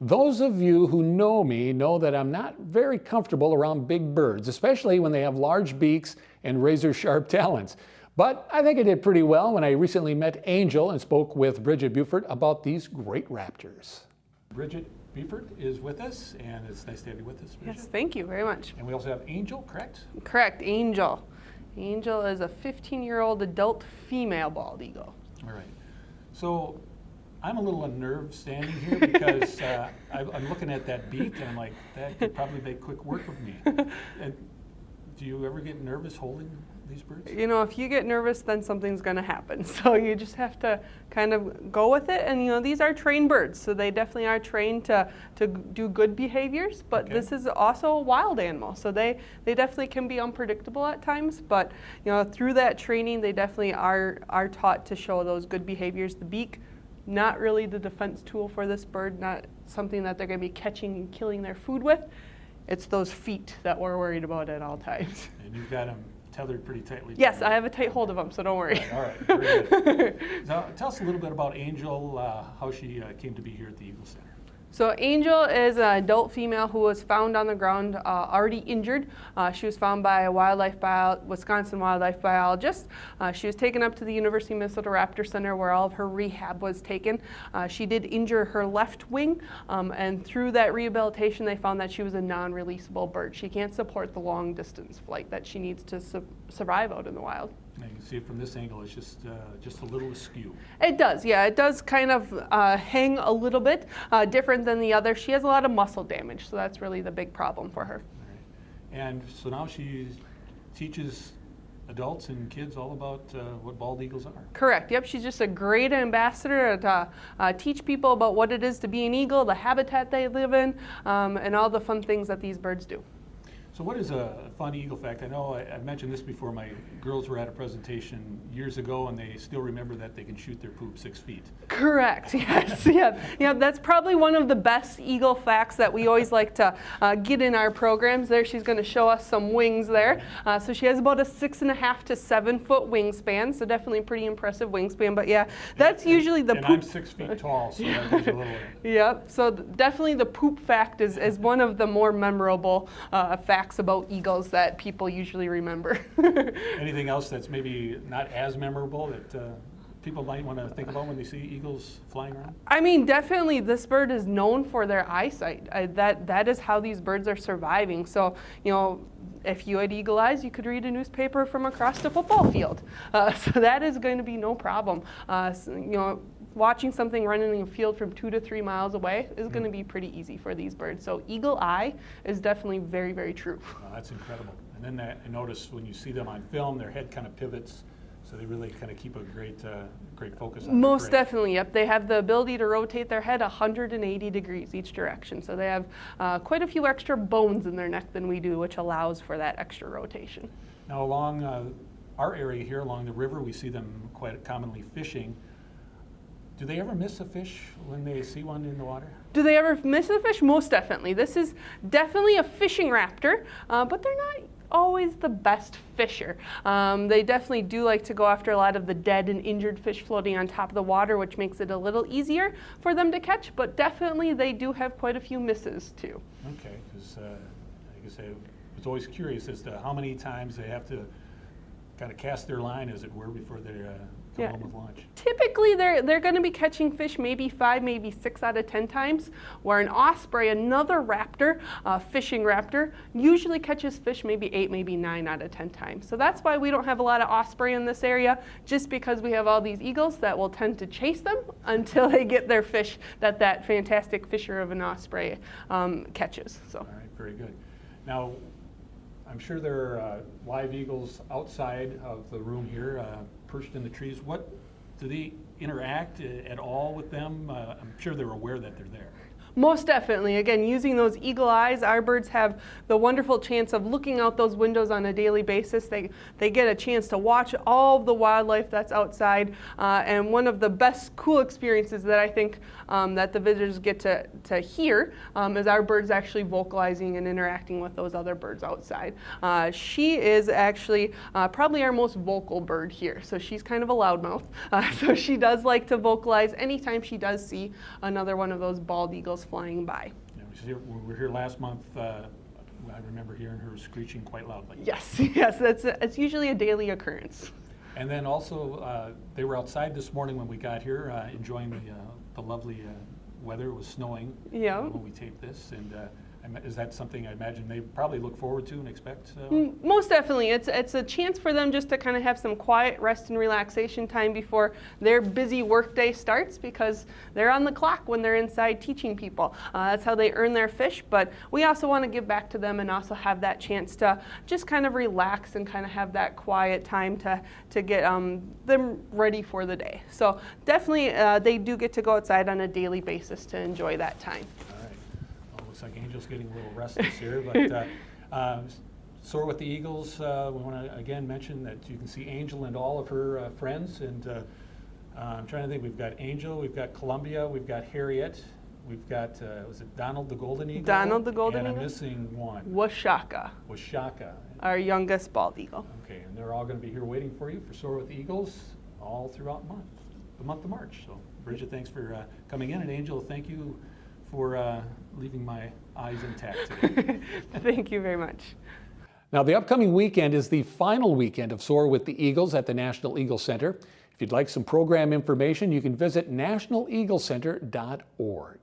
Those of you who know me know that I'm not very comfortable around big birds, especially when they have large beaks and razor-sharp talons. But I think I did pretty well when I recently met Angel and spoke with Bridget Buford about these great raptors. Bridget Buford is with us, and it's nice to have you with us, Bridget. Yes, thank you very much. And we also have Angel, correct? Correct, Angel. Angel is a 15-year-old adult female bald eagle. All right. So I'm a little unnerved standing here because I'm looking at that beak and I'm like, that could probably make quick work of me. And do you ever get nervous holding these birds? You know, if you get nervous, then something's going to happen. So you just have to kind of go with it. And you know, these are trained birds, so they definitely are trained to do good behaviors. But Okay. This is also a wild animal, so they definitely can be unpredictable at times. But you know, through that training, they definitely are taught to show those good behaviors. The beak, not really the defense tool for this bird, not something that they're going to be catching and killing their food with. It's those feet that we're worried about at all times. And you've got them tethered pretty tightly. Yes, I have a tight hold of them, so don't worry. All right, very good. So tell us a little bit about Angel, how she came to be here at the Eagle Center. So Angel is an adult female who was found on the ground already injured. She was found by a Wisconsin wildlife biologist. She was taken up to the University of Minnesota Raptor Center where all of her rehab was taken. She did injure her left wing, and through that rehabilitation they found that she was a non-releasable bird. She can't support the long distance flight that she needs to survive out in the wild. And you can see it from this angle, it's just a little askew. It does, yeah. It does kind of hang a little bit different than the other. She has a lot of muscle damage, so that's really the big problem for her. All right. And so now she teaches adults and kids all about what bald eagles are. Correct, yep. She's just a great ambassador to teach people about what it is to be an eagle, the habitat they live in, and all the fun things that these birds do. So what is a fun eagle fact? I know I've mentioned this before. My girls were at a presentation years ago and they still remember that they can shoot their poop 6 feet. Correct, yes. Yeah, that's probably one of the best eagle facts that we always like to get in our programs. There she's going to show us some wings there. So she has about a 6.5 to 7 foot wingspan, so definitely a pretty impressive wingspan. But yeah, that's usually the and poop. I'm 6 feet tall, so that gives you a little. Yep, so definitely the poop fact is one of the more memorable facts about eagles that people usually remember. Anything else that's maybe not as memorable that people might want to think about when they see eagles flying around? I mean, definitely this bird is known for their eyesight. That is how these birds are surviving. So, you know, if you had eagle eyes, you could read a newspaper from across the football field. So that is going to be no problem. So, you know, watching something running in a field from 2 to 3 miles away is going to be pretty easy for these birds. So eagle eye is definitely very, very true. That's incredible. And then I notice when you see them on film, their head kind of pivots, so they really kind of keep a great focus on Most their prey. definitely, yep. They have the ability to rotate their head 180 degrees each direction. So they have quite a few extra bones in their neck than we do, which allows for that extra rotation. Now along our area here, along the river, we see them quite commonly fishing. Do they ever miss a fish when they see one in the water? Do they ever miss a fish? Most definitely. This is definitely a fishing raptor, but they're not always the best fisher. They definitely do like to go after a lot of the dead and injured fish floating on top of the water, which makes it a little easier for them to catch, but definitely they do have quite a few misses too. Okay, because I guess I was always curious as to how many times they have to kind of cast their line, as it were, before they come home with lunch. Typically, they're going to be catching fish maybe 5, maybe 6 out of 10 times, where an osprey, another raptor, fishing raptor, usually catches fish maybe 8, maybe 9 out of 10 times. So that's why we don't have a lot of osprey in this area, just because we have all these eagles that will tend to chase them until they get their fish that fantastic fisher of an osprey catches. So. All right, very good. Now, I'm sure there are live eagles outside of the room here, perched in the trees. What do they interact at all with them? I'm sure they're aware that they're there. Most definitely. Again, using those eagle eyes, our birds have the wonderful chance of looking out those windows on a daily basis. They get a chance to watch all of the wildlife that's outside. And one of the best cool experiences that I think that the visitors get to hear is our birds actually vocalizing and interacting with those other birds outside. She is actually probably our most vocal bird here. So she's kind of a loudmouth. So she does like to vocalize anytime she does see another one of those bald eagles eagles flying by. Yeah, we were here last month. I remember hearing her screeching quite loudly. Yes, yes, it's usually a daily occurrence. And then also, they were outside this morning when we got here, enjoying the lovely weather. It was snowing when we taped this, and is that something I imagine they probably look forward to and expect? Most definitely. It's a chance for them just to kind of have some quiet rest and relaxation time before their busy workday starts, because they're on the clock when they're inside teaching people. That's how they earn their fish, but we also want to give back to them and also have that chance to just kind of relax and kind of have that quiet time to get them ready for the day. So definitely they do get to go outside on a daily basis to enjoy that time. Looks like Angel's getting a little restless here, but Soar with the Eagles, we want to again mention that you can see Angel and all of her friends, and I'm trying to think, we've got Angel, we've got Columbia, we've got Harriet, we've got, was it Donald the Golden Eagle? Donald the Golden Eagle? Eagle? And I'm missing one. Washaka, our youngest bald eagle. Okay, and they're all going to be here waiting for you for Soar with the Eagles all throughout the month of March. So Bridget, thanks for coming in, and Angel, thank you for leaving my eyes intact today. Thank you very much. Now, the upcoming weekend is the final weekend of Soar with the Eagles at the National Eagle Center. If you'd like some program information, you can visit nationaleaglecenter.org.